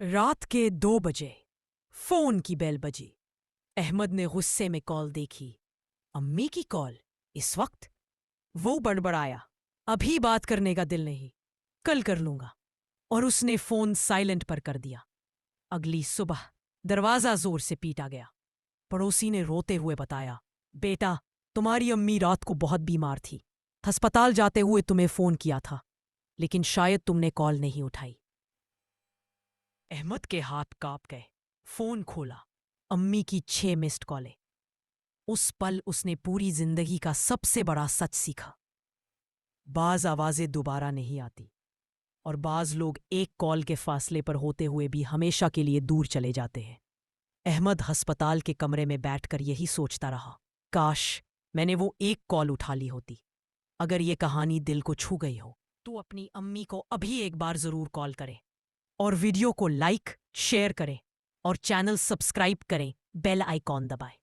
رات کے 2 بجے فون کی بیل بجی۔ احمد نے غصے میں کال دیکھی۔ امی کی کال اس وقت؟ وہ بڑبڑایا، ابھی بات کرنے کا دل نہیں، کل کر لوں گا، اور اس نے فون سائلنٹ پر کر دیا۔ اگلی صبح دروازہ زور سے پیٹا گیا۔ پڑوسی نے روتے ہوئے بتایا، بیٹا تمہاری امی رات کو بہت بیمار تھی، ہسپتال جاتے ہوئے تمہیں فون کیا تھا، لیکن شاید تم نے کال نہیں اٹھائی۔ احمد کے ہاتھ کانپ گئے۔ فون کھولا، امی کی 6 مسڈ کالیں۔ اس پل اس نے پوری زندگی کا سب سے بڑا سچ سیکھا۔ بعض آوازیں دوبارہ نہیں آتی، اور بعض لوگ ایک کال کے فاصلے پر ہوتے ہوئے بھی ہمیشہ کے لیے دور چلے جاتے ہیں۔ احمد ہسپتال کے کمرے میں بیٹھ کر یہی سوچتا رہا، کاش میں نے وہ ایک کال اٹھا لی ہوتی۔ اگر یہ کہانی دل کو چھو گئی ہو تو اپنی امی کو ابھی ایک بار ضرور کال کریں، اور ویڈیو کو لائک، شیئر کریں، اور چینل سبسکرائب کریں، بیل آئیکن دبائیں۔